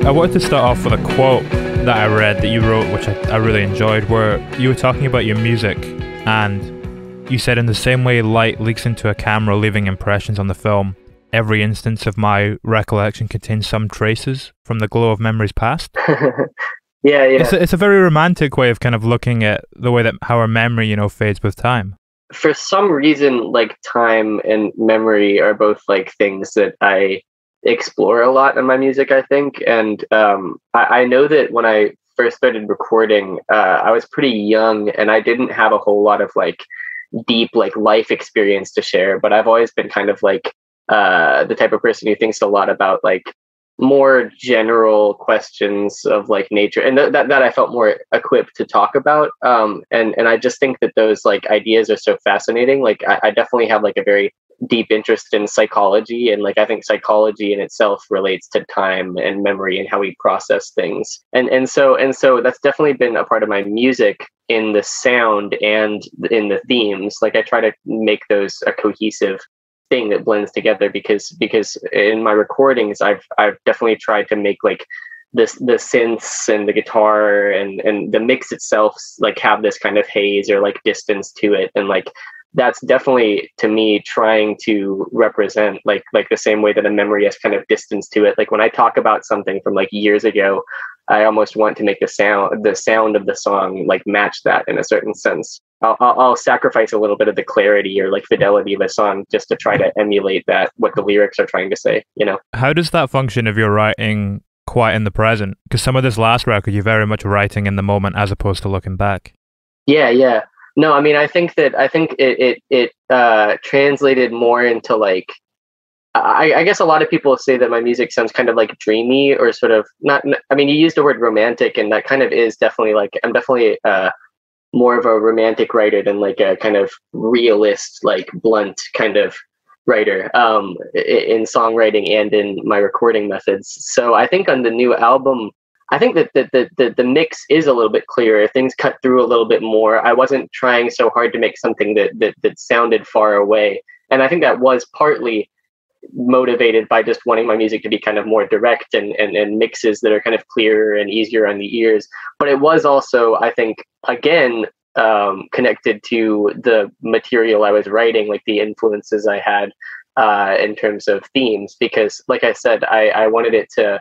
I wanted to start off with a quote that I read that you wrote, which I really enjoyed, where you were talking about your music, and you said, in the same way light leaks into a camera leaving impressions on the film, every instance of my recollection contains some traces from the glow of memories past. Yeah. It's a very romantic way of kind of looking at the way that how our memory, fades with time. For some reason, like time and memory are both like things that I explore a lot in my music, I think. And I know that when I first started recording, I was pretty young and I didn't have a whole lot of like deep like life experience to share, but I've always been kind of like the type of person who thinks a lot about like more general questions of like nature, and that I felt more equipped to talk about. And I just think that those like ideas are so fascinating. Like I definitely have like a very deep interest in psychology, and like I think psychology in itself relates to time and memory and how we process things. And so that's definitely been a part of my music in the sound and in the themes. Like I try to make those a cohesive thing that blends together, because in my recordings I've definitely tried to make like the synths and the guitar and the mix itself like have this kind of haze or like distance to it, and like that's definitely to me trying to represent like the same way that a memory has kind of distance to it. Like when I talk about something from like years ago, I almost want to make the sound of the song like match that in a certain sense. I'll sacrifice a little bit of the clarity or like fidelity of a song just to try to emulate that, what the lyrics are trying to say, How does that function if you're writing quite in the present? Because some of this last record, you're very much writing in the moment as opposed to looking back. Yeah. No, I mean, I think it translated more into like, I guess a lot of people say that my music sounds kind of like dreamy or sort of not. I mean, you used the word romantic, and that kind of is definitely like, I'm definitely more of a romantic writer than like a kind of realist, like blunt kind of writer in songwriting and in my recording methods. So I think on the new album, I think that the mix is a little bit clearer. Things cut through a little bit more. I wasn't trying so hard to make something that sounded far away. And I think that was partly motivated by just wanting my music to be kind of more direct and mixes that are kind of clearer and easier on the ears. But it was also, I think, again, connected to the material I was writing, like the influences I had in terms of themes. Because like I said, I wanted it to,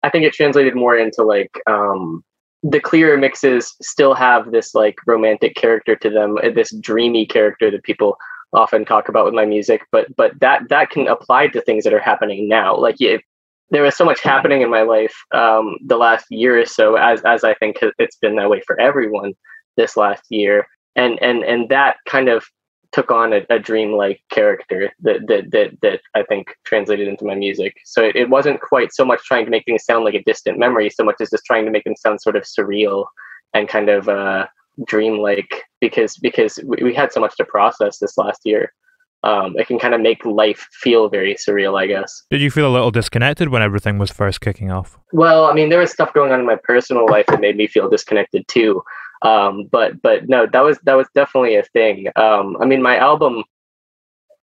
I think it translated more into like the clearer mixes still have this like romantic character to them, this dreamy character that people often talk about with my music, but that can apply to things that are happening now. Like there was so much happening in my life the last year or so, as I think it's been that way for everyone this last year, and that kind of took on a dreamlike character that I think translated into my music. So it wasn't quite so much trying to make things sound like a distant memory, so much as just trying to make them sound sort of surreal and kind of dreamlike, because we had so much to process this last year. It can kind of make life feel very surreal, I guess. Did you feel a little disconnected when everything was first kicking off? Well, I mean, there was stuff going on in my personal life that made me feel disconnected too. But no, that was definitely a thing. I mean, my album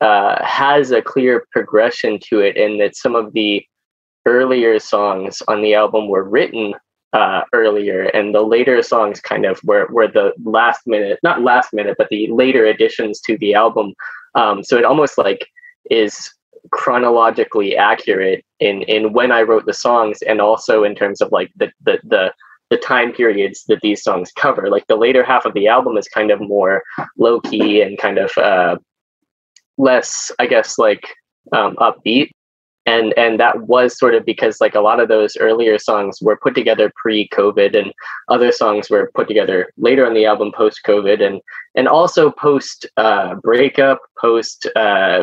has a clear progression to it, in that some of the earlier songs on the album were written earlier, and the later songs kind of were the not last minute, but the later additions to the album. So it almost like is chronologically accurate in when I wrote the songs, and also in terms of like the time periods that these songs cover. Like the later half of the album is kind of more low key and kind of less, I guess, like upbeat. And that was sort of because like a lot of those earlier songs were put together pre-COVID, and other songs were put together later on the album post-COVID, and also post breakup, post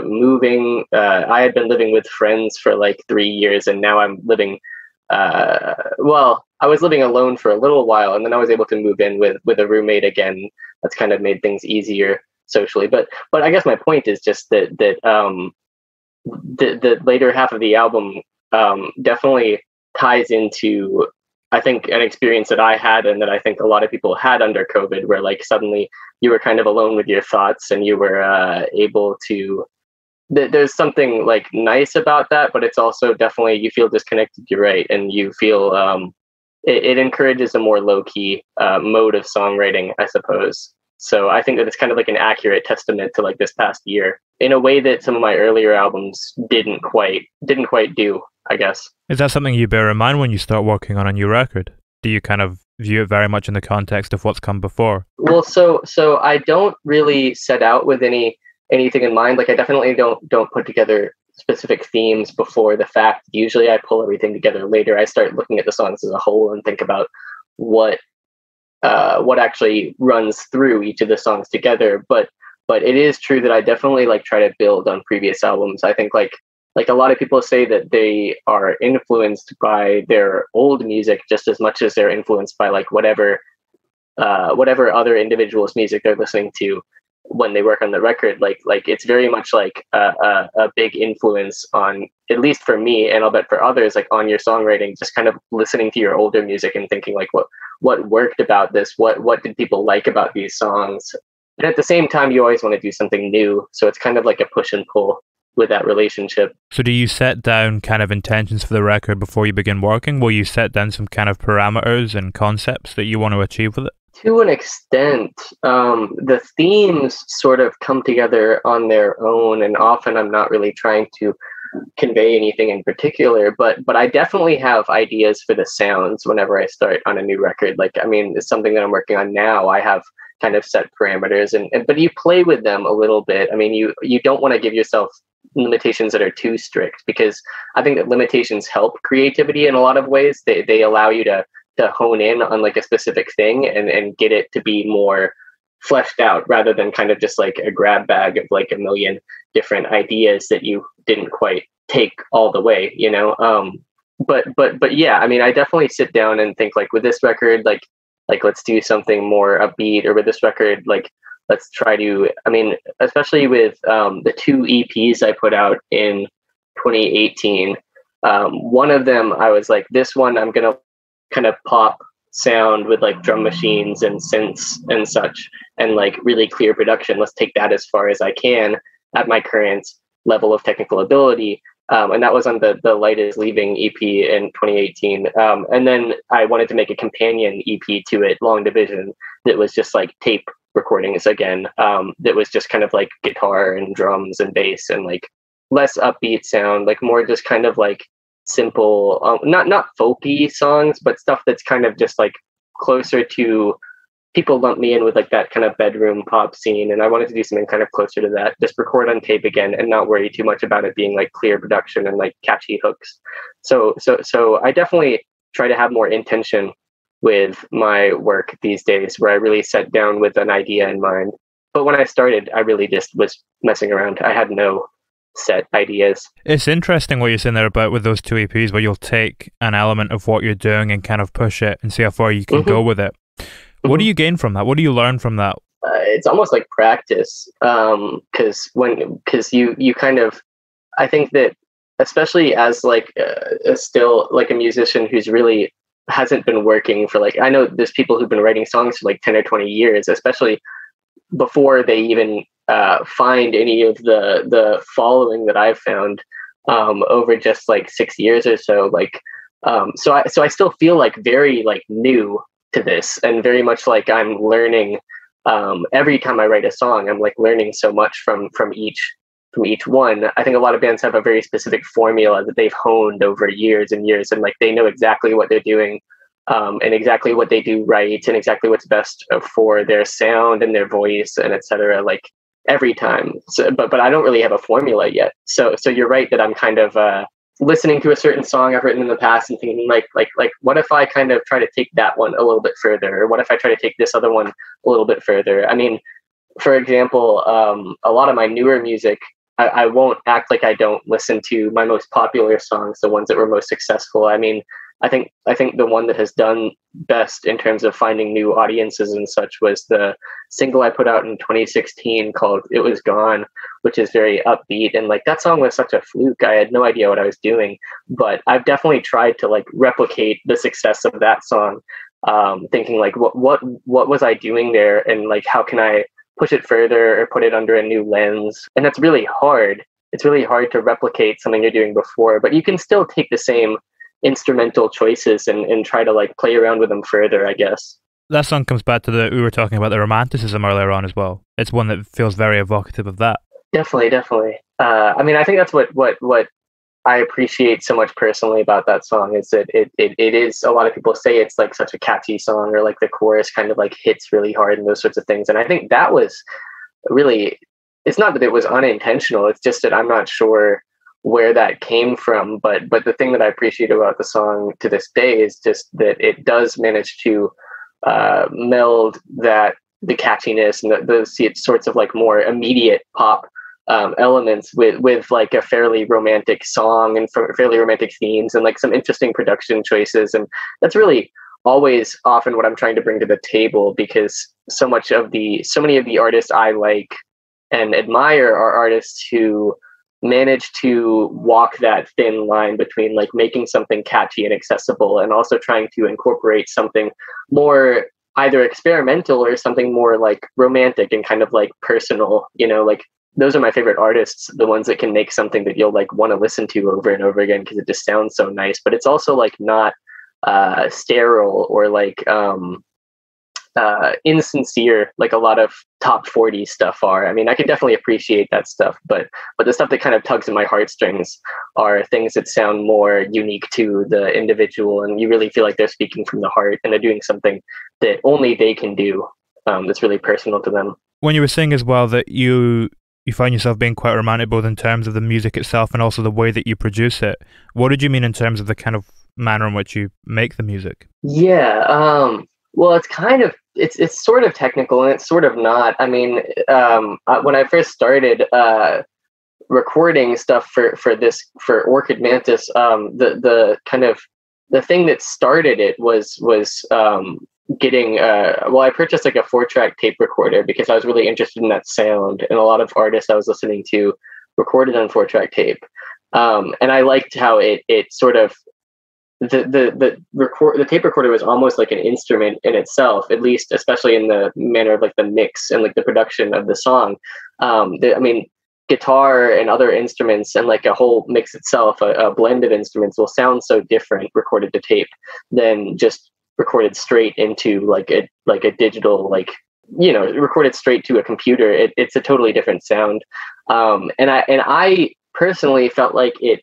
moving. I had been living with friends for like 3 years, and now I'm living. Well, I was living alone for a little while, and then I was able to move in with a roommate again. That's kind of made things easier socially. But I guess my point is just that the later half of the album definitely ties into, I think, an experience that I had, and that I think a lot of people had under COVID, where like suddenly you were kind of alone with your thoughts, and you were able to there's something like nice about that, but it's also definitely, you feel disconnected. You're right, and you feel it encourages a more low key mode of songwriting, I suppose. So I think that it's kind of like an accurate testament to like this past year in a way that some of my earlier albums didn't quite do, I guess. Is that something you bear in mind when you start working on a new record? Do you kind of view it very much in the context of what's come before? Well, so I don't really set out with anything in mind. Like, I definitely don't put together specific themes before the fact. Usually I pull everything together later. I start looking at the songs as a whole and think about what actually runs through each of the songs together. But it is true that I definitely like try to build on previous albums. I think like a lot of people say that they are influenced by their old music just as much as they're influenced by like whatever other individuals' music they're listening to when they work on the record. Like it's very much like a big influence on, at least for me, and I'll bet for others, like on your songwriting, just kind of listening to your older music and thinking like what worked about this, what did people like about these songs. And at the same time, you always want to do something new, so it's kind of like a push and pull with that relationship. So do you set down kind of intentions for the record before you begin working? Will you set down some kind of parameters and concepts that you want to achieve with it? To an extent, the themes sort of come together on their own, and often I'm not really trying to convey anything in particular, but I definitely have ideas for the sounds whenever I start on a new record. Like, I mean, it's something that I'm working on now. I have kind of set parameters, and but you play with them a little bit. I mean, you don't want to give yourself limitations that are too strict, because I think that limitations help creativity in a lot of ways. They allow you to hone in on like a specific thing and get it to be more fleshed out, rather than kind of just like a grab bag of like a million different ideas that you didn't quite take all the way, you know? But yeah, I mean, I definitely sit down and think like, with this record, like let's do something more upbeat, or with this record, like let's try to, I mean, especially with the 2 EPs I put out in 2018, one of them I was like, this one I'm gonna kind of pop sound with like drum machines and synths and such, and like really clear production. Let's take that as far as I can at my current level of technical ability. And that was on the Light is Leaving EP in 2018. And then I wanted to make a companion EP to it, Long Division, that was just like tape recordings again. That was just kind of like guitar and drums and bass and like less upbeat sound, like more just kind of like simple, not folky songs, but stuff that's kind of just like closer to, people lump me in with like that kind of bedroom pop scene, and I wanted to do something kind of closer to that, just record on tape again and not worry too much about it being like clear production and like catchy hooks. So I definitely try to have more intention with my work these days, where I really set down with an idea in mind. But when I started, I really just was messing around. I had no set ideas. It's interesting what you're saying there about with those 2 EPs, where you'll take an element of what you're doing and kind of push it and see how far you can go with it. What do you gain from that? What do you learn from that? It's almost like practice, because you kind of, I think that especially as like still like a musician who's really hasn't been working for like, I know there's people who've been writing songs for like 10 or 20 years, especially before they even find any of the following that I've found over just like 6 years or so. Like, so I still feel like very like new to this, and very much like I'm learning every time I write a song. I'm like learning so much from each one. I think a lot of bands have a very specific formula that they've honed over years and years, and like they know exactly what they're doing, and exactly what they do right, and exactly what's best for their sound and their voice and etc. Like every time. So, but I don't really have a formula yet. So you're right that I'm kind of listening to a certain song I've written in the past and thinking like what if I kind of try to take that one a little bit further, or what if I try to take this other one a little bit further. I mean, for example, a lot of my newer music, I won't act like I don't listen to my most popular songs, the ones that were most successful. I mean, I think the one that has done best in terms of finding new audiences and such was the single I put out in 2016 called It Was Gone, which is very upbeat. And like that song was such a fluke. I had no idea what I was doing, but I've definitely tried to like replicate the success of that song, thinking like what was I doing there, and like how can I push it further or put it under a new lens. And that's really hard. it's really hard to replicate something you're doing before, but you can still take the same instrumental choices and try to like play around with them further, I guess. That song comes back to we were talking about the romanticism earlier on as well. It's one that feels very evocative of that. Definitely. I mean, I think that's what I appreciate so much personally about that song is that it is, a lot of people say it's like such a catchy song, or like the chorus kind of like hits really hard and those sorts of things. And I think that was really, it's not that it was unintentional. It's just that I'm not sure where that came from. But the thing that I appreciate about the song to this day is just that it does manage to meld that, the catchiness and the sorts of like more immediate pop elements with like a fairly romantic song and fairly romantic themes and like some interesting production choices. And that's really always often what I'm trying to bring to the table, because so many of the artists I like and admire are artists who manage to walk that thin line between like making something catchy and accessible and also trying to incorporate something more either experimental or something more like romantic and kind of like personal, like those are my favorite artists, the ones that can make something that you'll like want to listen to over and over again because it just sounds so nice, but it's also like not sterile or like insincere like a lot of top 40 stuff are. I mean, I can definitely appreciate that stuff, but the stuff that kind of tugs at my heartstrings are things that sound more unique to the individual, and you really feel like they're speaking from the heart and they're doing something that only they can do, that's really personal to them. When you were saying as well that you find yourself being quite romantic both in terms of the music itself and also the way that you produce it, what did you mean in terms of the kind of manner in which you make the music? Yeah, well, it's kind of, it's sort of technical and it's sort of not. I mean, when I first started recording stuff for Orchid Mantis, the kind of the thing that started it was getting I purchased like a 4-track tape recorder because I was really interested in that sound, and a lot of artists I was listening to recorded on 4-track tape, and I liked how it sort of, the tape recorder was almost like an instrument in itself, at least, especially in the manner of like the mix and like the production of the song. I mean, guitar and other instruments and like a whole mix itself, a blend of instruments will sound so different recorded to tape than just recorded straight into like a digital, like, recorded straight to a computer. It's a totally different sound. And I personally felt like it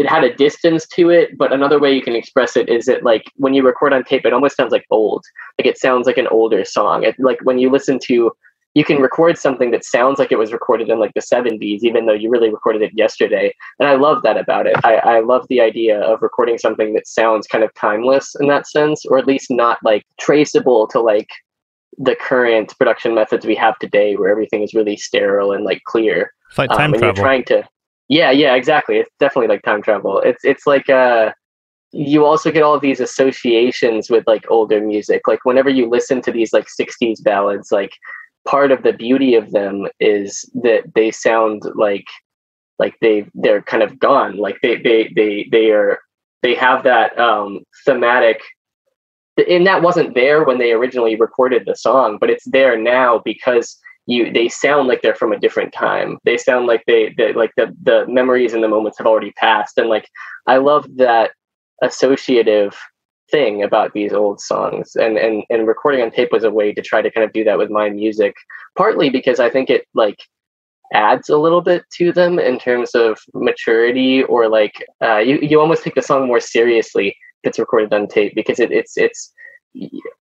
had a distance to it, but another way you can express it is that like when you record on tape, it almost sounds like old. Like it sounds like an older song. Like when you listen to, you can record something that sounds like it was recorded in like the 70s, even though you really recorded it yesterday. And I love that about it. I love the idea of recording something that sounds kind of timeless in that sense, or at least not like traceable to like the current production methods we have today, where everything is really sterile and like clear. It's like time travel. You're trying to, yeah, exactly. It's definitely like time travel. It's like you also get all of these associations with like older music. Like whenever you listen to these like 60s ballads, like part of the beauty of them is that they sound like they're kind of gone. Like they have that thematic, and that wasn't there when they originally recorded the song, but it's there now because they sound like they're from a different time. They sound like they like the memories and the moments have already passed. And like, I love that associative thing about these old songs, and recording on tape was a way to try to kind of do that with my music, partly because I think it like adds a little bit to them in terms of maturity, or like you almost take the song more seriously if it's recorded on tape, because it's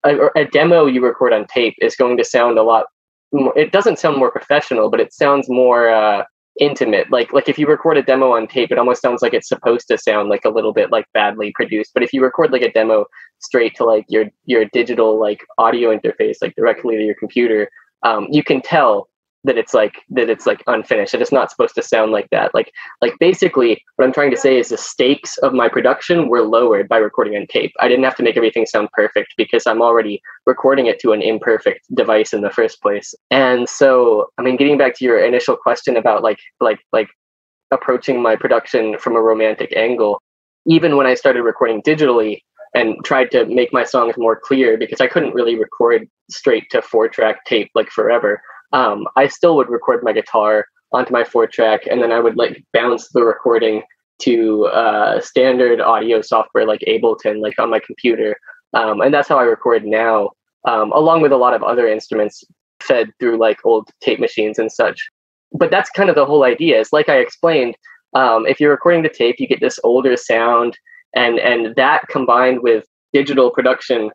a demo you record on tape is going to sound a lot more, it doesn't sound more professional, but it sounds more intimate. Like if you record a demo on tape, it almost sounds like it's supposed to sound like a little bit like badly produced. But if you record like a demo straight to like your digital like audio interface, like directly to your computer, you can tell that it's like unfinished. It's not supposed to sound like that. Like basically what I'm trying to say is the stakes of my production were lowered by recording on tape. I didn't have to make everything sound perfect because I'm already recording it to an imperfect device in the first place. And so, I mean, getting back to your initial question about like approaching my production from a romantic angle, even when I started recording digitally and tried to make my songs more clear, because I couldn't really record straight to 4-track tape like forever, I still would record my guitar onto my 4-track, and then I would like bounce the recording to standard audio software like Ableton, like on my computer. And that's how I record now, along with a lot of other instruments fed through like old tape machines and such. But that's kind of the whole idea. It's like I explained, if you're recording the tape, you get this older sound, and that combined with digital production,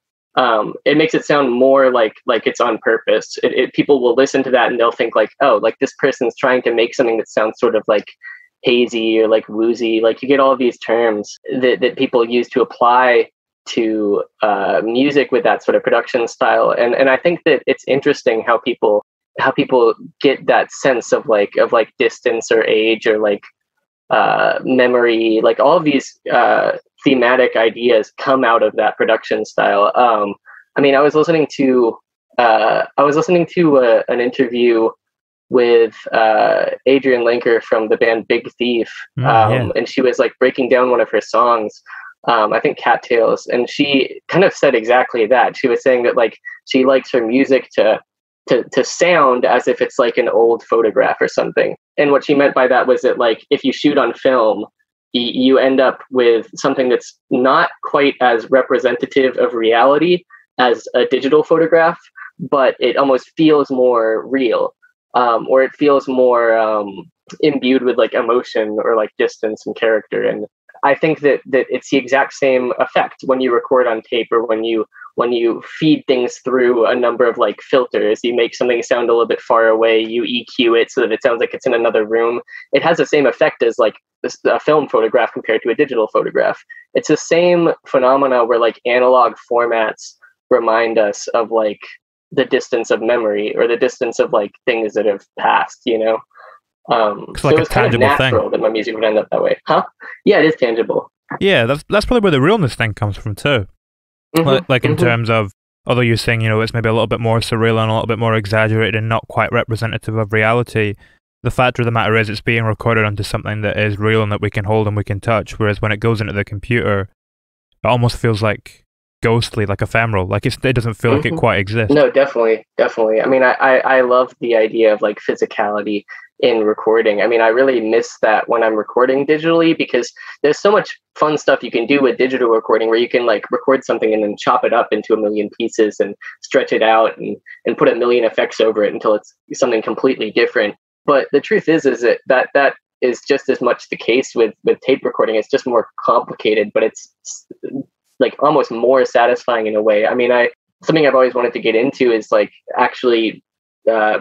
it makes it sound more like it's on purpose. People will listen to that and they'll think like, oh, like this person's trying to make something that sounds sort of like hazy or like woozy. Like you get all these terms that people use to apply to music with that sort of production style. And I think that it's interesting how people get that sense of like distance or age or like memory, like all of these thematic ideas come out of that production style. I mean, I was listening to an interview with Adrienne Lenker from the band Big Thief, and she was like breaking down one of her songs, I think Cattails, and she kind of said exactly that. She was saying that like she likes her music to sound as if it's like an old photograph or something. And what she meant by that was that like if you shoot on film, you end up with something that's not quite as representative of reality as a digital photograph, but it almost feels more real, or it feels more imbued with like emotion or like distance and character. And I think that it's the exact same effect when you record on tape, or when you feed things through a number of like filters. You make something sound a little bit far away, you EQ it so that it sounds like it's in another room. It has the same effect as like a film photograph compared to a digital photograph. It's the same phenomena where like analog formats remind us of like the distance of memory, or the distance of like things that have passed, you know? It's so like it was a kind of tangible natural thing. that my music would end up that way. Huh? Yeah, it is tangible. Yeah, that's probably where the realness thing comes from too. Like in terms of, although you're saying, you know, it's maybe a little bit more surreal and a little bit more exaggerated and not quite representative of reality, the fact of the matter is it's being recorded onto something that is real and that we can hold and we can touch, whereas when it goes into the computer, it almost feels like ghostly, like ephemeral, like it doesn't feel like it quite exists. No, definitely. I mean, I love the idea of like physicality in recording. I mean, I really miss that when I'm recording digitally, because there's so much fun stuff you can do with digital recording, where you can like record something and then chop it up into a million pieces and stretch it out and put a million effects over it until it's something completely different. But the truth is that is just as much the case with tape recording. It's just more complicated, but it's like almost more satisfying in a way. I mean, something I've always wanted to get into is like actually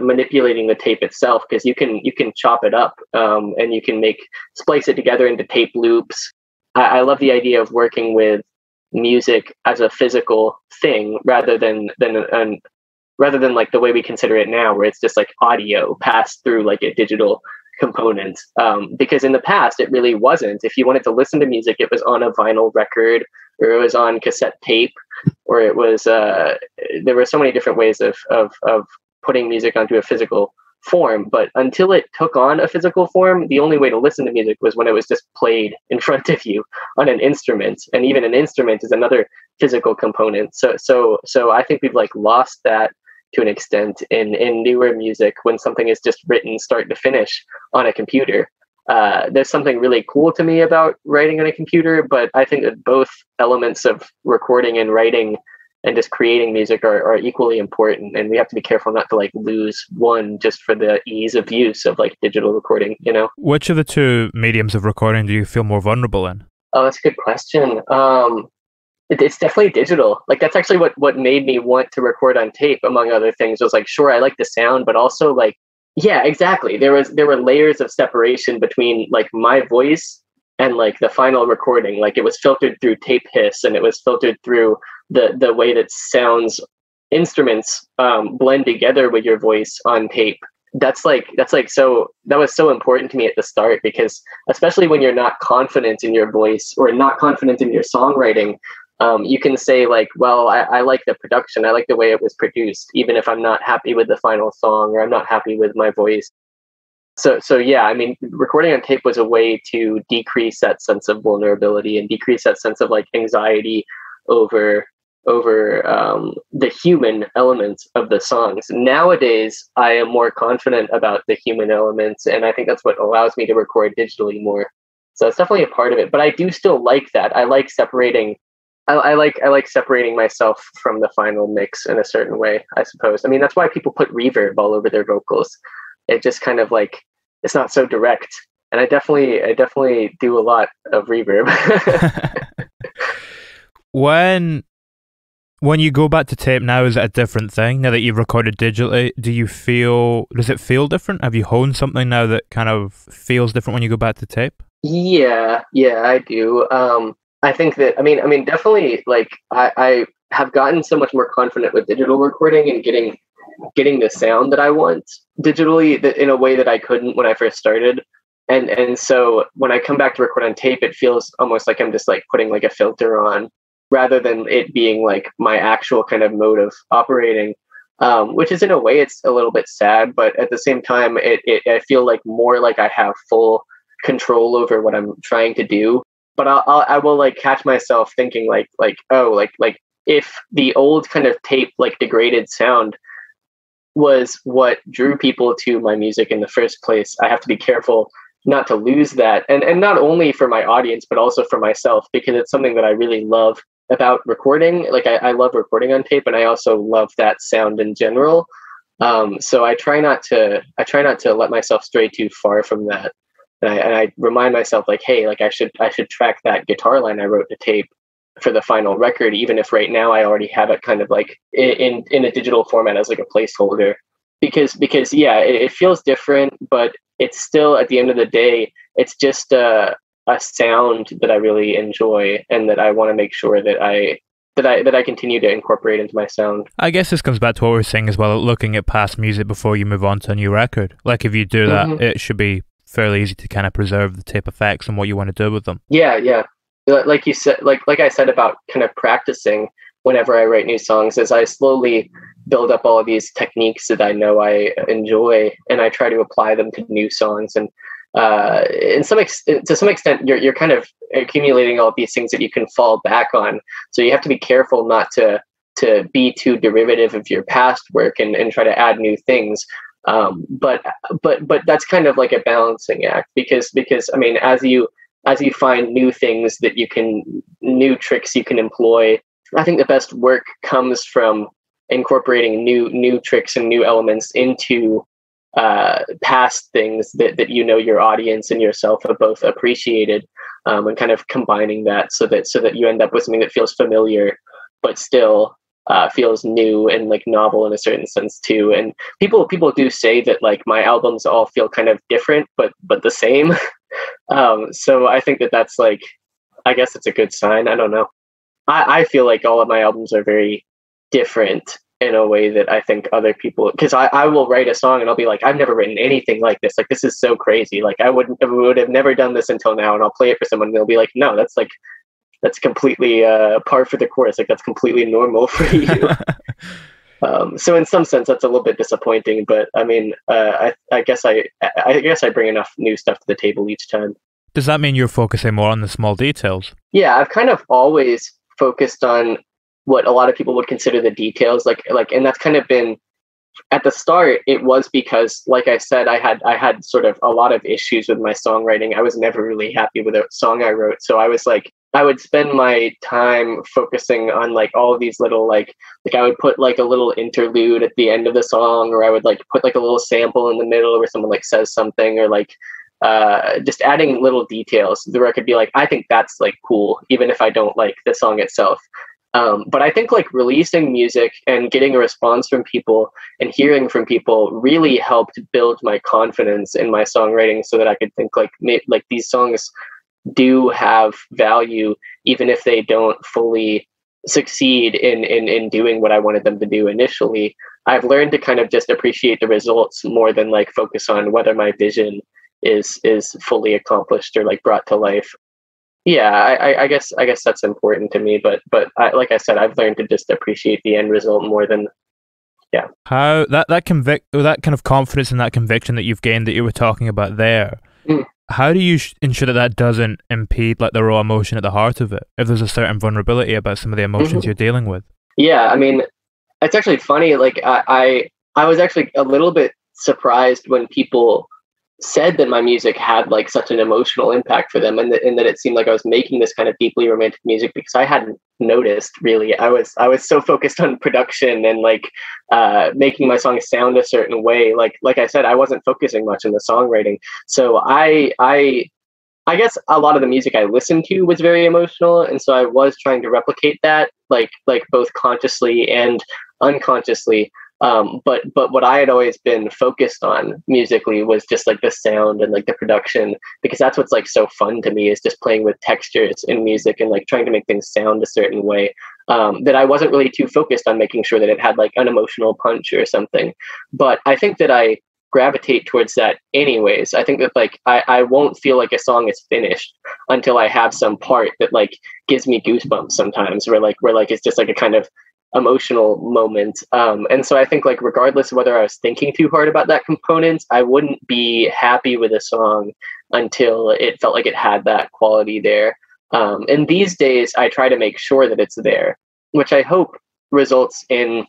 manipulating the tape itself, because you can chop it up, and you can splice it together into tape loops. I love the idea of working with music as a physical thing rather than like the way we consider it now, where it's just like audio passed through like a digital component. Because in the past it really wasn't. If you wanted to listen to music, it was on a vinyl record, or it was on cassette tape, or it was there were so many different ways of putting music onto a physical form. But until it took on a physical form, the only way to listen to music was when it was just played in front of you on an instrument. And even an instrument is another physical component. So I think we've like lost that to an extent in newer music, when something is just written start to finish on a computer. There's something really cool to me about writing on a computer, but I think that both elements of recording and writing and just creating music are equally important, and we have to be careful not to like lose one just for the ease of use of like digital recording, you know? Which of the two mediums of recording do you feel more vulnerable in? Oh, that's a good question. It's definitely digital. Like that's actually what made me want to record on tape, among other things. Was like, sure, I like the sound, but also like, yeah, exactly. There were layers of separation between like my voice and like the final recording. Like it was filtered through tape hiss, and it was filtered through the way that instruments blend together with your voice on tape. That was so important to me at the start, because especially when you're not confident in your voice or not confident in your songwriting, you can say like, well, I like the production, I like the way it was produced, even if I'm not happy with the final song, or I'm not happy with my voice. So yeah, I mean, recording on tape was a way to decrease that sense of vulnerability and decrease that sense of like anxiety over the human elements of the songs. Nowadays, I am more confident about the human elements, and I think that's what allows me to record digitally more. So it's definitely a part of it. But I do still like that. I like separating. I like separating myself from the final mix in a certain way, I suppose. I mean, that's why people put reverb all over their vocals. It just kind of like, it's not so direct. And I definitely do a lot of reverb. When you go back to tape now, is it a different thing now that you've recorded digitally? Does it feel different? Have you honed something now that kind of feels different when you go back to tape? Yeah, I do. I think that, I mean, definitely, like, I have gotten so much more confident with digital recording and getting the sound that I want digitally in a way that I couldn't when I first started. And so when I come back to record on tape, it feels almost like I'm just like putting like a filter on rather than it being like my actual kind of mode of operating, which is in a way, it's a little bit sad, but at the same time, I feel like more like I have full control over what I'm trying to do. But I will like catch myself thinking like if the old kind of tape like degraded sound was what drew people to my music in the first place, I have to be careful not to lose that, and not only for my audience but also for myself, because it's something that I really love about recording. Like I love recording on tape, and I also love that sound in general. So I try not to let myself stray too far from that. And I remind myself like, hey, like I should track that guitar line I wrote to tape for the final record, even if right now I already have it kind of like in a digital format as like a placeholder, because yeah, it feels different, but it's still, at the end of the day, it's just a sound that I really enjoy and that I want to make sure that I continue to incorporate into my sound. I guess this comes back to what we were saying as well, looking at past music before you move on to a new record. Like if you do that, it should be fairly easy to kind of preserve the tape effects and what you want to do with them. Yeah. Like you said, like I said about kind of practicing whenever I write new songs, as I slowly build up all of these techniques that I know I enjoy, and I try to apply them to new songs. And to some extent, you're kind of accumulating all of these things that you can fall back on. So you have to be careful not to be too derivative of your past work and try to add new things. But that's kind of like a balancing act, because I mean, as you find new things new tricks you can employ, I think the best work comes from incorporating new tricks and new elements into past things that your audience and yourself have both appreciated, and kind of combining that so that you end up with something that feels familiar but still feels new and like novel in a certain sense too. And people do say that like my albums all feel kind of different but the same. So I think that's like, I guess it's a good sign. I don't know. I feel like all of my albums are very different in a way that I think other people, because I will write a song and I'll be like, I've never written anything like this. Like, this is so crazy. Like I would have never done this until now. And I'll play it for someone and they'll be like, no, that's completely par for the course. Like that's completely normal for you. So in some sense, that's a little bit disappointing. But I mean, I guess I bring enough new stuff to the table each time. Does that mean you're focusing more on the small details? Yeah, I've kind of always focused on what a lot of people would consider the details. Like, and that's kind of been at the start. It was because, like I said, I had sort of a lot of issues with my songwriting. I was never really happy with a song I wrote. So I was like, I would spend my time focusing on like all of these little like I would put like a little interlude at the end of the song, or I would like put like a little sample in the middle where someone like says something, or like just adding little details where I could be like, I think that's like cool, even if I don't like the song itself. But I think like releasing music and getting a response from people and hearing from people really helped build my confidence in my songwriting, so that I could think like these songs do have value, even if they don't fully succeed in doing what I wanted them to do initially. I've learned to kind of just appreciate the results more than like focus on whether my vision is fully accomplished or like brought to life. Yeah, I guess that's important to me, but like I said, I've learned to just appreciate the end result more than, yeah. How that kind of confidence and that conviction that you've gained that you were talking about there, how do you ensure that doesn't impede like the raw emotion at the heart of it, if there's a certain vulnerability about some of the emotions you're dealing with? Yeah, I mean, it's actually funny. Like I was actually a little bit surprised when people said that my music had like such an emotional impact for them, and that it seemed like I was making this kind of deeply romantic music, because I hadn't noticed really. I was so focused on production and like making my songs sound a certain way. Like I said, I wasn't focusing much on the songwriting. So I guess a lot of the music I listened to was very emotional, and so I was trying to replicate that, like both consciously and unconsciously. But what I had always been focused on musically was just like the sound and like the production, because that's what's like so fun to me, is just playing with textures in music and like trying to make things sound a certain way. That I wasn't really too focused on making sure that it had like an emotional punch or something. But I think that I gravitate towards that anyways. I think that like I won't feel like a song is finished until I have some part that like gives me goosebumps sometimes, where it's just like a kind of emotional moment. And so I think like regardless of whether I was thinking too hard about that component, I wouldn't be happy with a song until it felt like it had that quality there. And these days I try to make sure that it's there, which I hope results in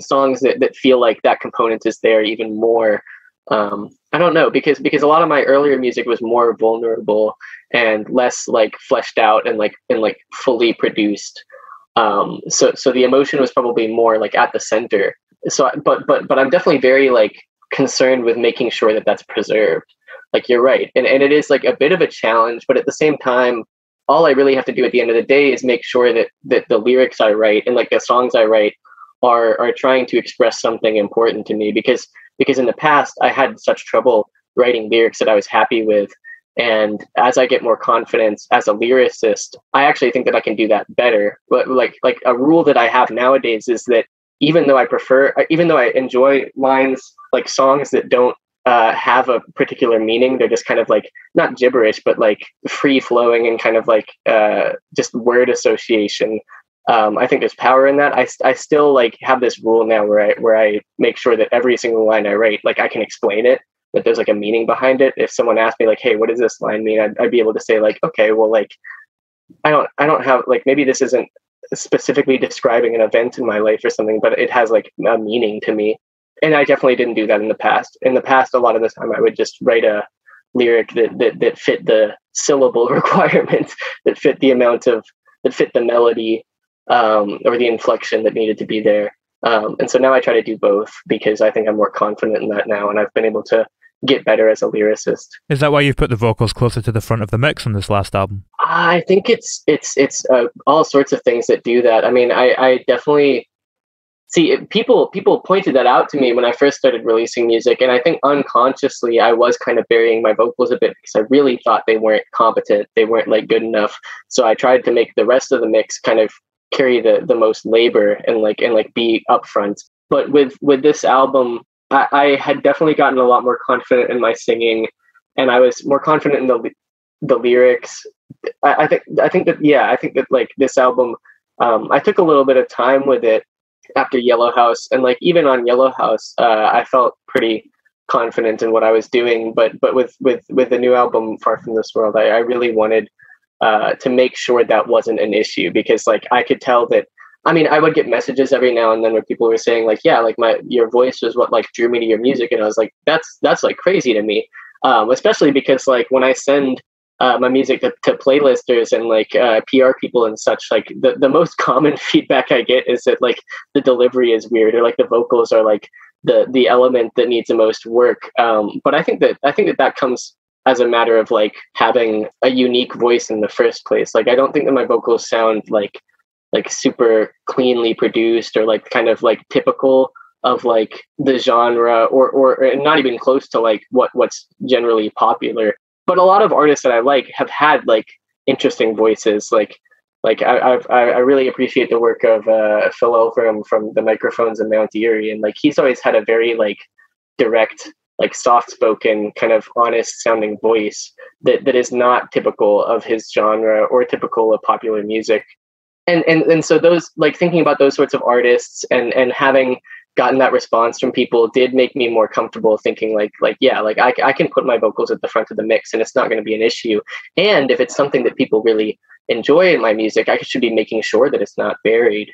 songs that feel like that component is there even more. I don't know, because a lot of my earlier music was more vulnerable and less like fleshed out and fully produced. So the emotion was probably more like at the center. So but I'm definitely very like concerned with making sure that that's preserved. Like you're right, and it is like a bit of a challenge, but at the same time, all I really have to do at the end of the day is make sure that the lyrics I write and like the songs I write are trying to express something important to me, because in the past I had such trouble writing lyrics that I was happy with. And as I get more confidence as a lyricist, I actually think that I can do that better. But like a rule that I have nowadays is that even though I enjoy lines, like songs that don't have a particular meaning, they're just kind of like not gibberish, but like free flowing and kind of like just word association. I think there's power in that. I still like have this rule now where I make sure that every single line I write, like I can explain it, that there's like a meaning behind it. If someone asked me like, "Hey, what does this line mean?" I'd be able to say like, "Okay, well, like I don't have like, maybe this isn't specifically describing an event in my life or something, but it has like a meaning to me." And I definitely didn't do that in the past. In the past, a lot of the time I would just write a lyric that fit the syllable requirement, that fit the melody, or the inflection that needed to be there. And so now I try to do both, because I think I'm more confident in that now, and I've been able to get better as a lyricist. Is that why you've put the vocals closer to the front of the mix on this last album? I think it's all sorts of things that do that. I mean, I definitely see people pointed that out to me when I first started releasing music, and I think unconsciously I was kind of burying my vocals a bit, because I really thought they weren't competent, they weren't like good enough. So I tried to make the rest of the mix kind of carry the most labor and be upfront. But with this album, I had definitely gotten a lot more confident in my singing, and I was more confident in the lyrics. I think that like this album, I took a little bit of time with it after Yellow House, and like even on Yellow House, I felt pretty confident in what I was doing. But with the new album, Far From This World, I really wanted to make sure that wasn't an issue, because like I could tell that. I mean, I would get messages every now and then where people were saying like, yeah, like your voice was what like drew me to your music. And I was like, that's like crazy to me. Especially because like when I send my music to playlisters and like PR people and such, like the most common feedback I get is that like the delivery is weird, or like the vocals are like the element that needs the most work. But I think that comes as a matter of like having a unique voice in the first place. Like I don't think that my vocals sound like super cleanly produced, or like kind of like typical of like the genre, or not even close to like what's generally popular. But a lot of artists that I like have had like interesting voices. Like I really appreciate the work of Phil Elverum from the Microphones in Mount Erie, and like he's always had a very like direct, like soft spoken, kind of honest sounding voice that is not typical of his genre or typical of popular music. And so those, like thinking about those sorts of artists and having gotten that response from people did make me more comfortable thinking like yeah, like I can put my vocals at the front of the mix and it's not going to be an issue. And if it's something that people really enjoy in my music, I should be making sure that it's not buried.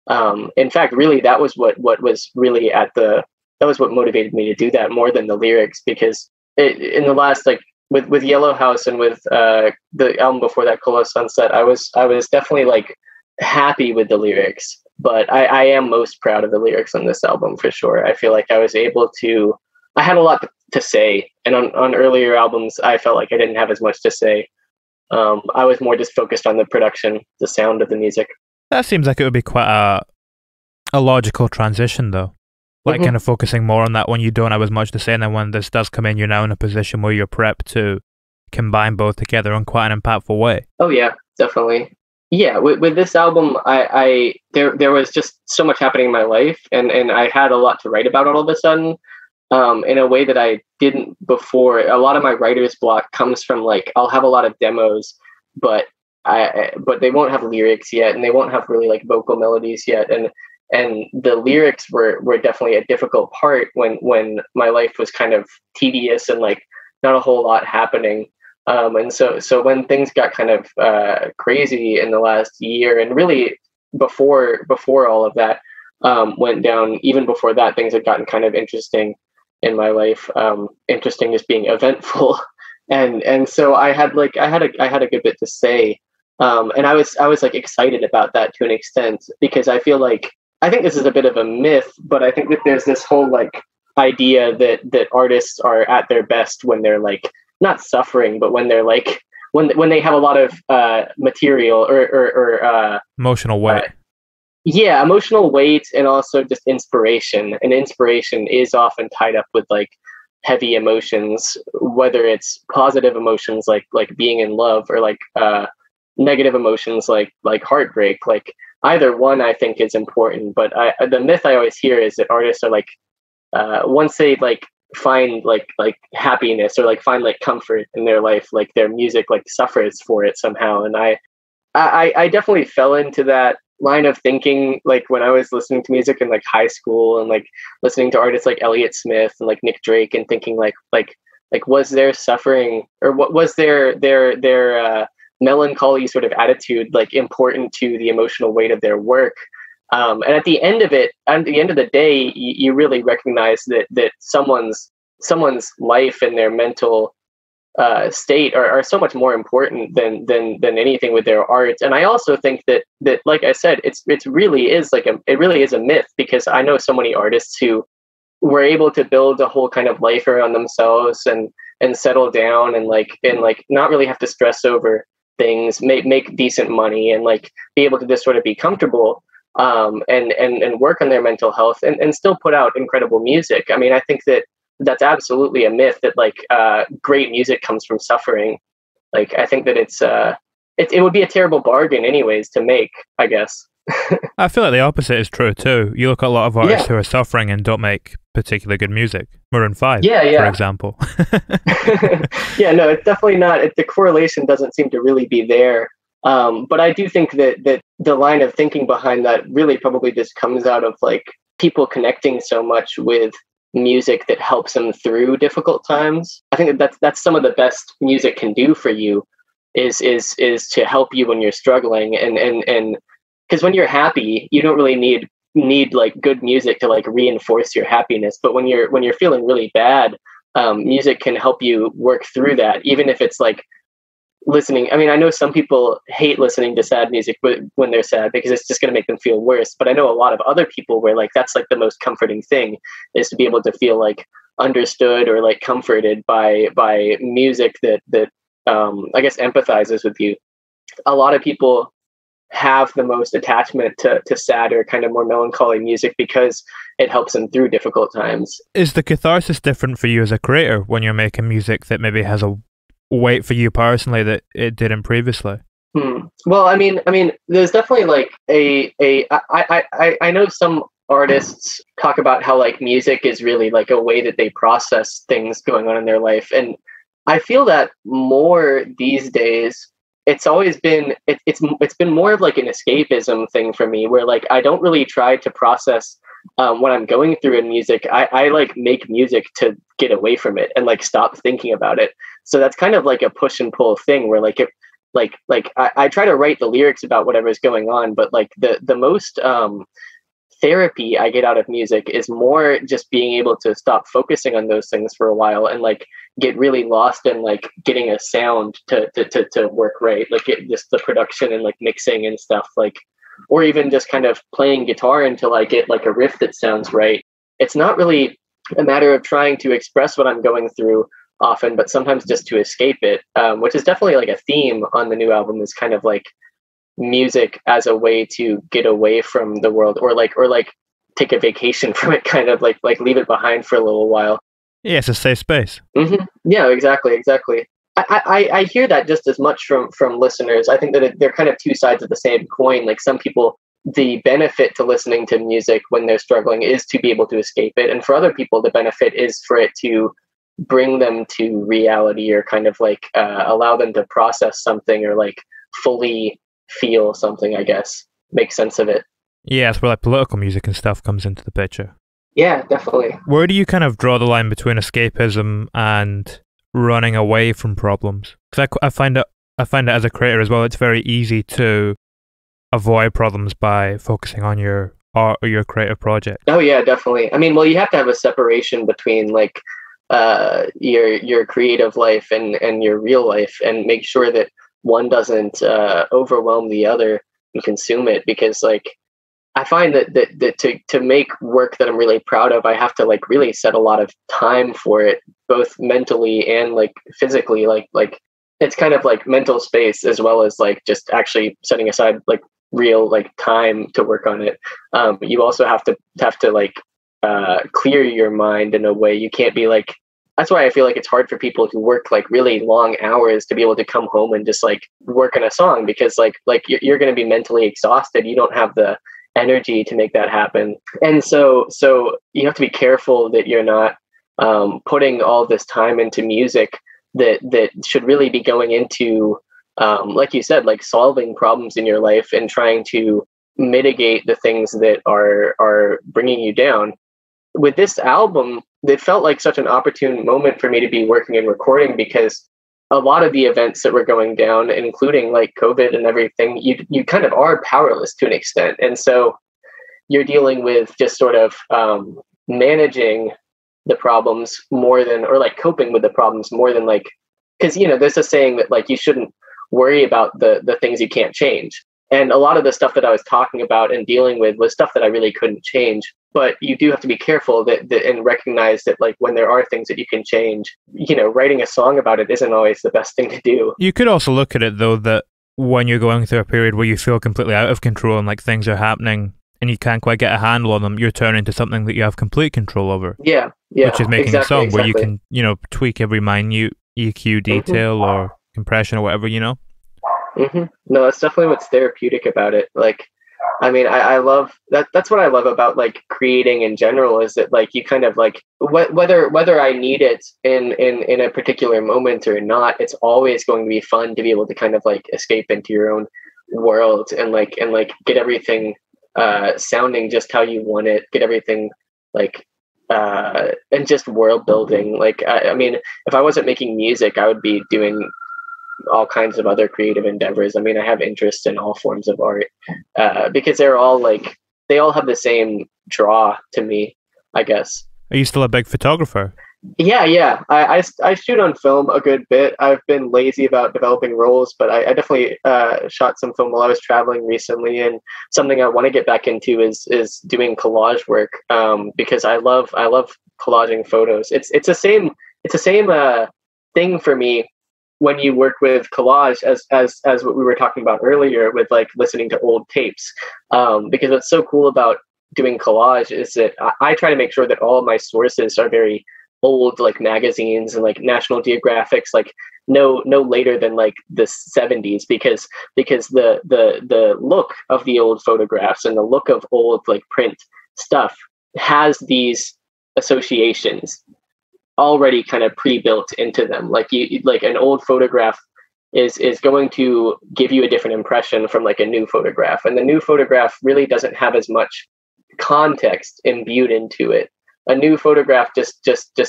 In fact, really, that was what was really that was what motivated me to do that more than the lyrics, because in the last, like, with Yellow House and with the album before that, Cola Sunset, I was definitely like happy with the lyrics, but I am most proud of the lyrics on this album for sure. I feel like I had a lot to say, and on earlier albums, I felt like I didn't have as much to say. I was more just focused on the production, the sound of the music. That seems like it would be quite a logical transition, though. Like, kind of focusing more on that when you don't have as much to say, and then when this does come in, you're now in a position where you're prepped to combine both together in quite an impactful way. Oh yeah, definitely. Yeah, with this album, there was just so much happening in my life, and I had a lot to write about all of a sudden, in a way that I didn't before. A lot of my writer's block comes from, like, I'll have a lot of demos, but but they won't have lyrics yet, and they won't have really like vocal melodies yet, and the lyrics were definitely a difficult part when my life was kind of tedious and like not a whole lot happening. And so when things got kind of crazy in the last year, and really before all of that went down, even before that, things had gotten kind of interesting in my life. Interesting as being eventful, and so I had a good bit to say, and I was like excited about that to an extent, because I think this is a bit of a myth, but I think that there's this whole like idea that artists are at their best when they're like not suffering, but when they're like when they have a lot of material or emotional weight. Yeah, emotional weight, and also just inspiration. And inspiration is often tied up with like heavy emotions, whether it's positive emotions like being in love, or like negative emotions like heartbreak. Like either one, I think, is important. But the myth I always hear is that artists are like once they like find like happiness, or like find like comfort in their life, like their music like suffers for it somehow. And I definitely fell into that line of thinking, like when I was listening to music in like high school, and like listening to artists like Elliott Smith and like Nick Drake, and thinking like was their suffering, or what was their melancholy sort of attitude like important to the emotional weight of their work? And at the end of the day, you really recognize that someone's life and their mental state are so much more important than anything with their art. And I also think that like I said, it really is a myth, because I know so many artists who were able to build a whole kind of life around themselves and settle down, and not really have to stress over things, make decent money, and like be able to just sort of be comfortable, and work on their mental health, and still put out incredible music. I mean, I think that's absolutely a myth, that like great music comes from suffering. Like I think that it would be a terrible bargain anyways to make, I guess. I feel like the opposite is true too. You look at a lot of artists who are suffering and don't make particularly good music. Maroon 5, for example. Yeah, no, it's definitely not. The correlation doesn't seem to really be there. But I do think that the line of thinking behind that really probably just comes out of like people connecting so much with music that helps them through difficult times. I think that's some of the best music can do for you, is to help you when you're struggling, and because when you're happy, you don't really need like good music to like reinforce your happiness. But when you're feeling really bad, music can help you work through that, even if it's like listening. I mean, I know some people hate listening to sad music when they're sad, because it's just going to make them feel worse. But I know a lot of other people where like that's like the most comforting thing, is to be able to feel like understood or like comforted by music that I guess empathizes with you. A lot of people have the most attachment to sadder, kind of more melancholy music, because it helps them through difficult times. Is the catharsis different for you as a creator when you're making music that maybe has a weight for you personally that it didn't previously? Well, I mean, there's definitely like I know some artists talk about how like music is really like a way that they process things going on in their life, and I feel that more these days. It's always been it's been more of like an escapism thing for me, where like I don't really try to process what I'm going through in music. I like make music to get away from it and like stop thinking about it. So that's kind of like a push and pull thing, where like I try to write the lyrics about whatever's going on, but like the most therapy I get out of music is more just being able to stop focusing on those things for a while and like get really lost in like getting a sound to work right, like just the production and like mixing and stuff, like, or even just kind of playing guitar until I get like a riff that sounds right. It's not really a matter of trying to express what I'm going through often, but sometimes just to escape it, which is definitely like a theme on the new album, is kind of like music as a way to get away from the world, or like take a vacation from it, kind of like leave it behind for a little while. Yeah, it's a safe space. Yeah, exactly. I hear that just as much from listeners. I think that they're kind of two sides of the same coin. Like some people, the benefit to listening to music when they're struggling is to be able to escape it, and for other people the benefit is for it to bring them to reality, or kind of like allow them to process something, or like fully feel something, I guess, make sense of it. Yeah, it's where like political music and stuff comes into the picture. Yeah, definitely. Where do you kind of draw the line between escapism and running away from problems? Because I find it as a creator as well, it's very easy to avoid problems by focusing on your art or your creative project. Oh yeah, definitely. I mean, well, you have to have a separation between like your creative life and your real life, and make sure that one doesn't overwhelm the other and consume it, because like I find that to make work that I'm really proud of, I have to like really set a lot of time for it, both mentally and like physically. Like it's kind of like mental space as well as like just actually setting aside like real like time to work on it. You also have to like clear your mind in a way. You can't be like, that's why I feel like it's hard for people who work like really long hours to be able to come home and just like work on a song, because like you're going to be mentally exhausted. You don't have the energy to make that happen. And so you have to be careful that you're not putting all this time into music that should really be going into, like you said, like solving problems in your life and trying to mitigate the things that are bringing you down. With this album, it felt like such an opportune moment for me to be working and recording, because a lot of the events that were going down, including like COVID and everything, you kind of are powerless to an extent. And so you're dealing with just sort of managing the problems more than, or like coping with the problems more than like, because, you know, there's a saying that like you shouldn't worry about the things you can't change. And a lot of the stuff that I was talking about and dealing with was stuff that I really couldn't change. But you do have to be careful that and recognize that like when there are things that you can change, you know, writing a song about it isn't always the best thing to do. You could also look at it though that when you're going through a period where you feel completely out of control and like things are happening and you can't quite get a handle on them, you're turning to something that you have complete contrul over. Yeah. Which is making a song where you can, you know, tweak every minute EQ detail or compression or whatever, you know? No, that's definitely what's therapeutic about it. Like, I mean, I love that. That's what I love about like creating in general, is that like you kind of like whether I need it in a particular moment or not, it's always going to be fun to be able to kind of like escape into your own world and like get everything sounding just how you want it, get everything like and just world building. Like I mean, if I wasn't making music, I would be doing all kinds of other creative endeavors. I mean, I have interest in all forms of art because they're all like, they all have the same draw to me, I guess. Are you still a big photographer? Yeah. I shoot on film a good bit. I've been lazy about developing rolls, but I definitely shot some film while I was traveling recently. And something I want to get back into is doing collage work because I love collaging photos. It's the same thing for me when you work with collage as what we were talking about earlier with like listening to old tapes, because what's so cool about doing collage is that I try to make sure that all of my sources are very old, like magazines and like National Geographics, like no later than like the 70s, because the look of the old photographs and the look of old like print stuff has these associations already kind of pre-built into them. Like you like an old photograph is going to give you a different impression from like a new photograph, and the new photograph really doesn't have as much context imbued into it. A new photograph just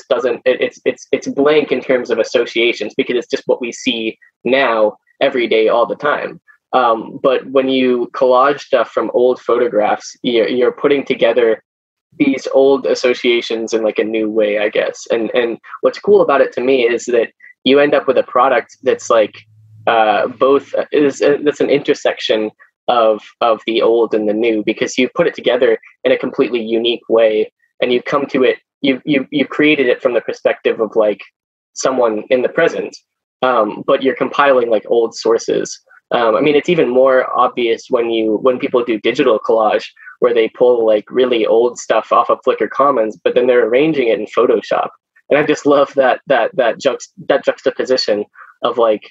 doesn't, it's blank in terms of associations because it's just what we see now, every day, all the time. But when you collage stuff from old photographs, you're putting together these old associations in like a new way, I guess. And what's cool about it to me is that you end up with a product that's like that's an intersection of the old and the new, because you put it together in a completely unique way, and you come to it. You've created it from the perspective of like someone in the present, but you're compiling like old sources. I mean, it's even more obvious when people do digital collage, where they pull like really old stuff off of Flickr Commons, but then they're arranging it in Photoshop. And I just love that juxtaposition of like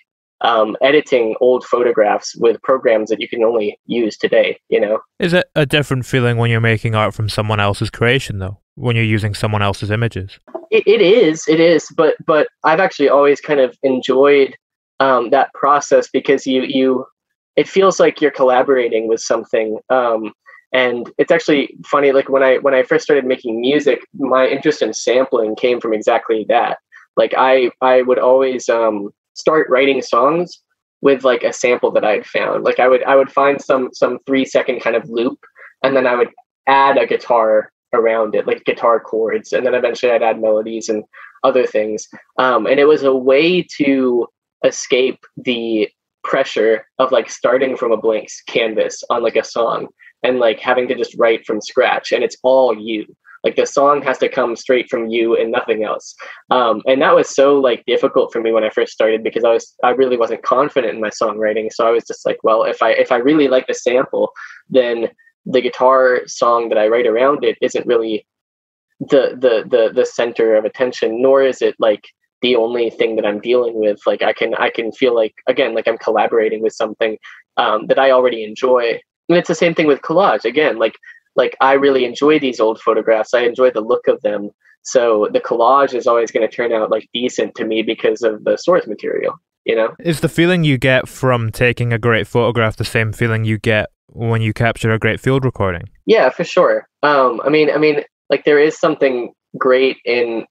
editing old photographs with programs that you can only use today. You know, is it a different feeling when you're making art from someone else's creation, though? When you're using someone else's images? It is. But I've actually always kind of enjoyed that process, because it feels like you're collaborating with something. And it's actually funny, like when I first started making music, my interest in sampling came from exactly that. Like I would always start writing songs with like a sample that I'd found. Like I would find some 3-second kind of loop, and then I would add a guitar around it, like guitar chords, and then eventually I'd add melodies and other things. And it was a way to escape the pressure of like starting from a blank canvas on like a song, and like having to just write from scratch, and it's all you. Like the song has to come straight from you and nothing else. And that was so like difficult for me when I first started, because I really wasn't confident in my songwriting. So I was just like, well, if I really like the sample, then the guitar song that I write around it isn't really the center of attention, nor is it like the only thing that I'm dealing with. Like I can feel like, again, like I'm collaborating with something that I already enjoy. And it's the same thing with collage. Again, like I really enjoy these old photographs. I enjoy the look of them. So the collage is always going to turn out like decent to me because of the source material, you know? Is the feeling you get from taking a great photograph the same feeling you get when you capture a great field recording? Yeah, for sure. I mean, like there is something great in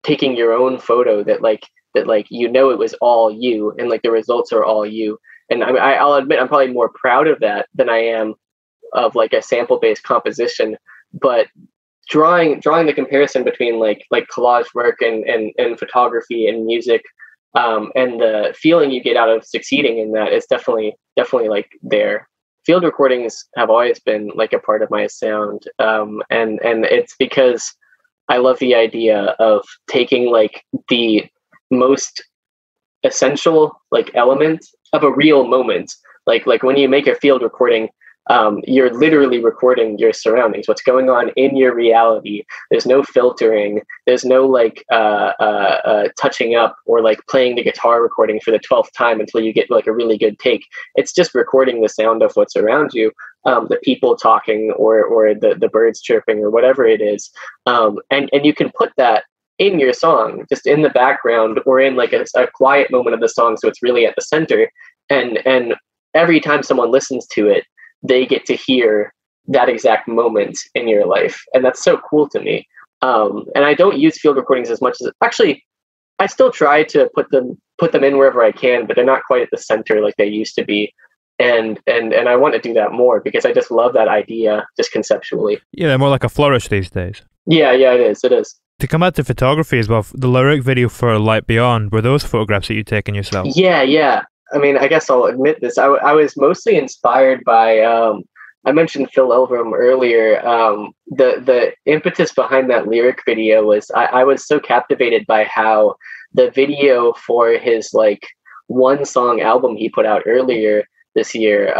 taking your own photo that you know it was all you, and like the results are all you. And I'll admit I'm probably more proud of that than I am of like a sample-based composition. But drawing the comparison between like collage work and photography and music, and the feeling you get out of succeeding in that is definitely like there. Field recordings have always been like a part of my sound, and it's because I love the idea of taking like the most essential like element of a real moment. Like when you make a field recording, you're literally recording your surroundings, what's going on in your reality. There's no filtering. There's no like touching up or like playing the guitar recording for the 12th time until you get like a really good take. It's just recording the sound of what's around you, the people talking or the birds chirping or whatever it is. And you can put that in your song, just in the background or in like a quiet moment of the song, so it's really at the center. And every time someone listens to it, they get to hear that exact moment in your life. And that's so cool to me. And I don't use field recordings as much as actually, I still try to put them in wherever I can, but they're not quite at the center like they used to be. And I want to do that more because I just love that idea just conceptually. Yeah, they're more like a flourish these days. Yeah, it is. To come back to photography as well, the lyric video for Light Beyond, were those photographs that you'd taken yourself? Yeah. I mean, I guess I'll admit this. I was mostly inspired by, I mentioned Phil Elverum earlier. The impetus behind that lyric video was I was so captivated by how the video for his like one song album he put out earlier this year,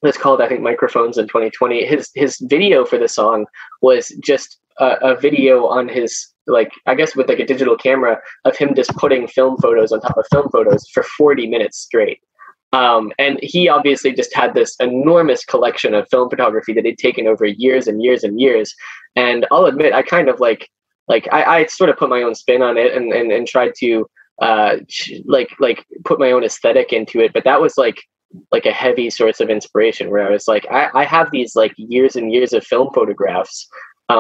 it's called, I think, Microphones in 2020. His video for the song was just a video on his, like, I guess with like a digital camera of him just putting film photos on top of film photos for 40 minutes straight. And he obviously just had this enormous collection of film photography that he'd taken over years and years and years. And I'll admit, I kind of I sort of put my own spin on it and tried to put my own aesthetic into it. But that was like a heavy source of inspiration where I was like, I have these like years and years of film photographs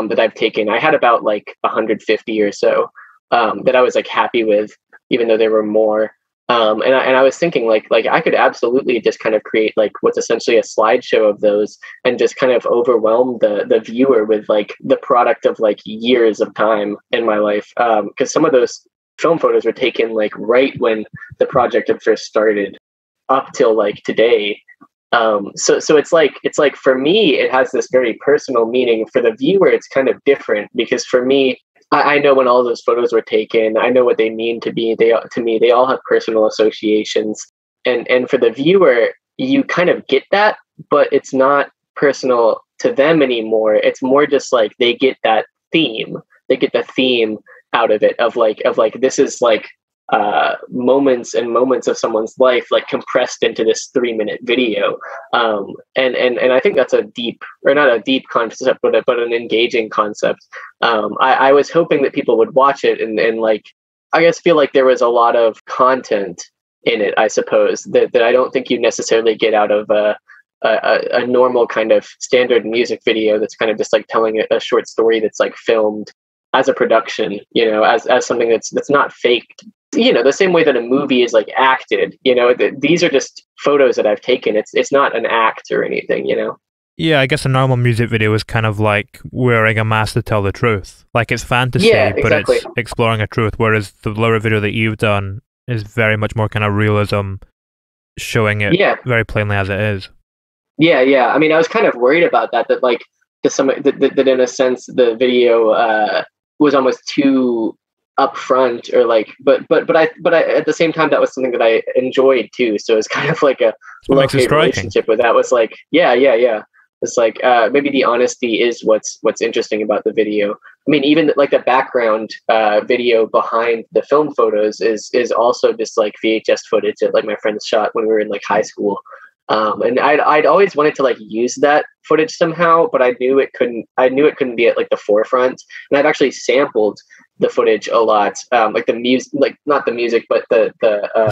that I've taken. I had about like 150 or so that I was like happy with, even though there were more. And I was thinking like I could absolutely just kind of create like what's essentially a slideshow of those and just kind of overwhelm the viewer with like the product of like years of time in my life. Because some of those film photos were taken like right when the project had first started up till like today. So it's like for me, it has this very personal meaning. For the viewer, it's kind of different because for me, I know when all those photos were taken. I know what they mean to me. To me, they all have personal associations. And for the viewer, you kind of get that, but it's not personal to them anymore. It's more just like they get that theme. They get the theme out of it of like this is like moments and moments of someone's life like compressed into this 3-minute video. And I think that's a deep, or not a deep concept, but an engaging concept. I was hoping that people would watch it and like, I guess feel like there was a lot of content in it, I suppose, that I don't think you necessarily get out of a normal kind of standard music video that's kind of just like telling a short story that's like filmed as a production, as something that's not faked. The same way that a movie is like acted, these are just photos that I've taken. It's not an act or anything, Yeah, I guess a normal music video is kind of like wearing a mask to tell the truth. Like it's fantasy, Yeah, exactly. but it's exploring a truth, whereas the lyric video that you've done is very much more kind of realism, showing it very plainly as it is. Yeah. I mean, I was kind of worried about that like that in a sense the video was almost too upfront or like, but I at the same time that was something that I enjoyed too. So it's kind of like a love-hate relationship with that. Was like, yeah. It's like maybe the honesty is what's interesting about the video. I mean, even like the background video behind the film photos is also just like VHS footage that like my friends shot when we were in like high school. And I'd always wanted to like use that footage somehow, but I knew it couldn't be at like the forefront. And I've actually sampled the footage a lot, like the music, like not the music, but the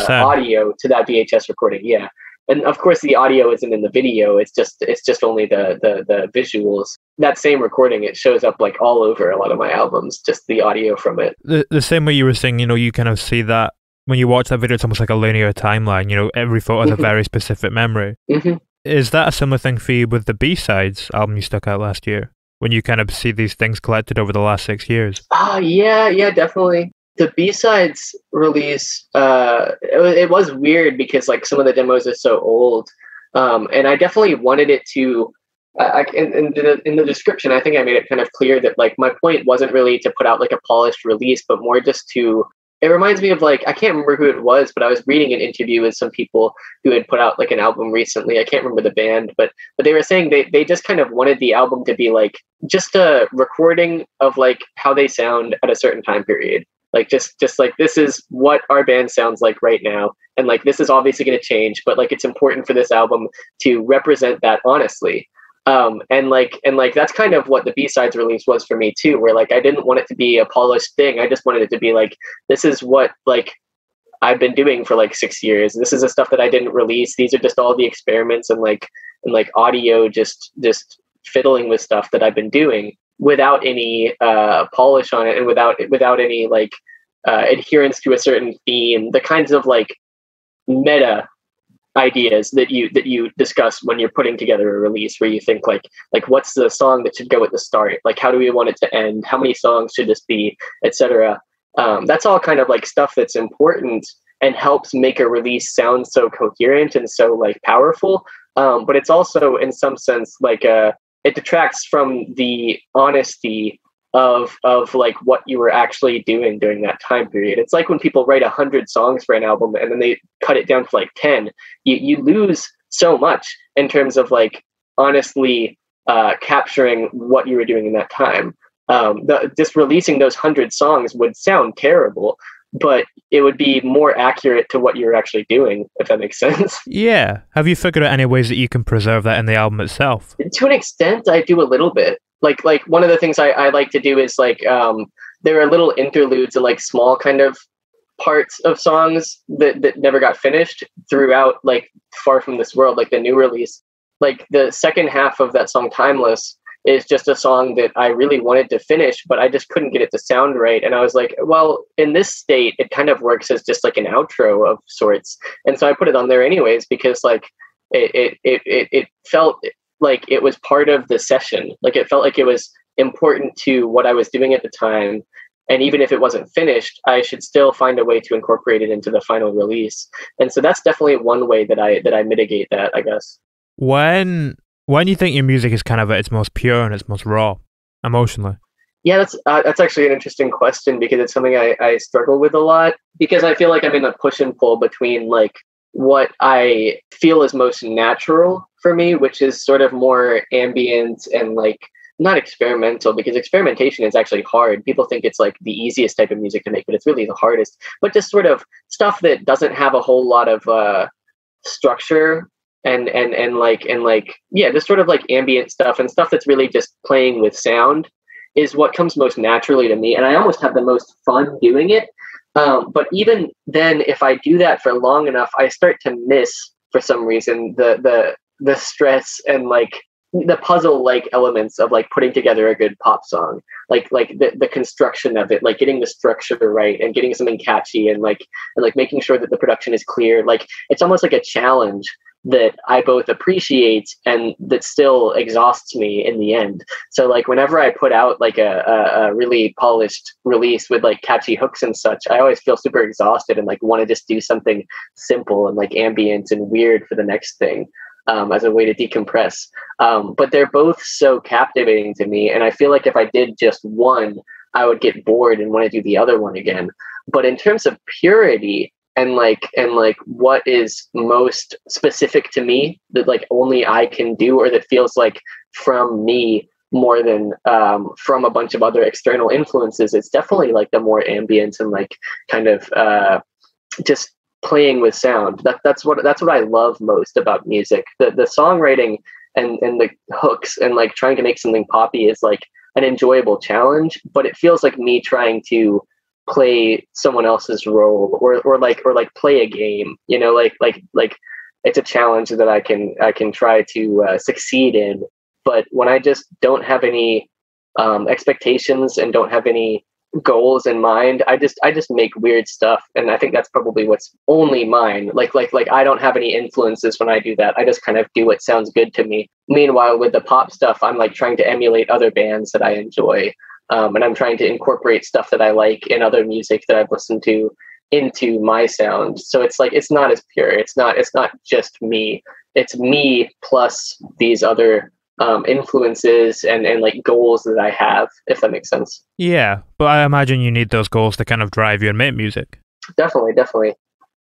audio to that VHS recording. Yeah. And of course the audio isn't in the video. It's just only the visuals. That same recording, it shows up like all over a lot of my albums, just the audio from it. The same way you were saying, you kind of see that when you watch that video, it's almost like a linear timeline. Every photo has a very specific memory. Mm-hmm. Is that a similar thing for you with the B-Sides album you stuck out last year? When you kind of see these things collected over the last 6 years? Yeah, definitely. The B-Sides release, it was weird because like some of the demos are so old. And I definitely wanted it to, in the description, I think I made it kind of clear that like my point wasn't really to put out like a polished release, but more just to, it reminds me of like, I can't remember who it was, but I was reading an interview with some people who had put out like an album recently. I can't remember the band, but they were saying they just kind of wanted the album to be like just a recording of like how they sound at a certain time period. Like just like this is what our band sounds like right now, and like this is obviously going to change, but like it's important for this album to represent that honestly. And that's kind of what the B-Sides release was for me too, where like I didn't want it to be a polished thing. I just wanted it to be like, this is what like I've been doing for like 6 years. This is the stuff that I didn't release. These are just all the experiments and audio, just fiddling with stuff that I've been doing without any polish on it, and without any like adherence to a certain theme. The kinds of like meta ideas that you discuss when you're putting together a release, where you think like what's the song that should go at the start, like how do we want it to end, how many songs should this be, etc. That's all kind of like stuff that's important and helps make a release sound so coherent and so like powerful, but it's also in some sense like it detracts from the honesty of like what you were actually doing during that time period. It's like when people write 100 songs for an album and then they cut it down to like 10, you lose so much in terms of like honestly capturing what you were doing in that time. Just releasing those 100 songs would sound terrible, but it would be more accurate to what you're actually doing, if that makes sense. Yeah. Have you figured out any ways that you can preserve that in the album itself? To an extent, I do a little bit. Like one of the things I like to do is like there are little interludes and like small kind of parts of songs that never got finished throughout like Far From This World, like the new release. Like the second half of that song Timeless is just a song that I really wanted to finish, but I just couldn't get it to sound right. And I was like, well, in this state, it kind of works as just like an outro of sorts. And so I put it on there anyways, because like it felt like it was part of the session. Like it felt like it was important to what I was doing at the time. And even if it wasn't finished, I should still find a way to incorporate it into the final release. And so that's definitely one way that I mitigate that, I guess. When you think your music is kind of at its most pure and its most raw, emotionally? Yeah, that's actually an interesting question, because it's something I struggle with a lot, because I feel like I'm in a push and pull between like what I feel is most natural for me, which is sort of more ambient and like not experimental, because experimentation is actually hard. People think it's like the easiest type of music to make, but it's really the hardest. But just sort of stuff that doesn't have a whole lot of structure and yeah, just sort of like ambient stuff and stuff that's really just playing with sound is what comes most naturally to me, and I almost have the most fun doing it. But even then, if I do that for long enough, I start to miss, for some reason, the stress and like the puzzle like elements of like putting together a good pop song, like the construction of it, like getting the structure right and getting something catchy and like making sure that the production is clear. Like it's almost like a challenge that I both appreciate and that still exhausts me in the end. So like whenever I put out like a really polished release with like catchy hooks and such, I always feel super exhausted and like want to just do something simple and like ambient and weird for the next thing. As a way to decompress. But they're both so captivating to me. And I feel like if I did just one, I would get bored and want to do the other one again. But in terms of purity and like what is most specific to me that like only I can do, or that feels like from me more than from a bunch of other external influences, it's definitely like the more ambient and like kind of just playing with sound. That's what I love most about music. The songwriting and the hooks and like trying to make something poppy is like an enjoyable challenge, but it feels like me trying to play someone else's role or like play a game, you know, like it's a challenge that I can try to succeed in. But when I just don't have any expectations and don't have any goals in mind, I just make weird stuff, and I think that's probably what's only mine. Like I don't have any influences when I do that. I just kind of do what sounds good to me. Meanwhile, with the pop stuff, I'm like trying to emulate other bands that I enjoy, and I'm trying to incorporate stuff that I like in other music that I've listened to into my sound. So it's like it's not as pure. It's not just me. It's me plus these other influences and like goals that I have, if that makes sense. Yeah, but I imagine you need those goals to kind of drive you and make music. Definitely.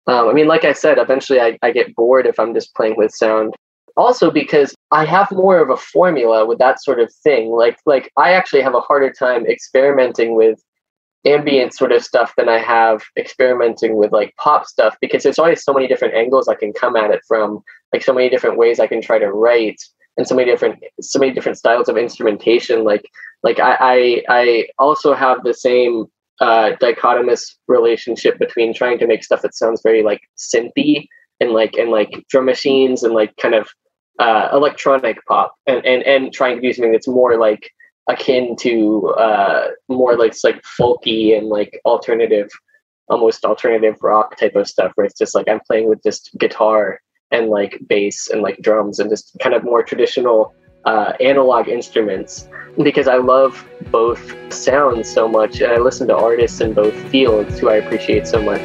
I mean, like I said, eventually I get bored if I'm just playing with sound. Also because I have more of a formula with that sort of thing. Like I actually have a harder time experimenting with ambient sort of stuff than I have experimenting with like pop stuff, because there's always so many different angles I can come at it from, like so many different ways I can try to write, and so many different styles of instrumentation. Like I also have the same dichotomous relationship between trying to make stuff that sounds very like synthy and like drum machines and like kind of electronic pop, and trying to do something that's more like akin to more like folky and like almost alternative rock type of stuff, where it's just like I'm playing with just guitar and like bass and like drums and just kind of more traditional analog instruments, because I love both sounds so much and I listen to artists in both fields who I appreciate so much.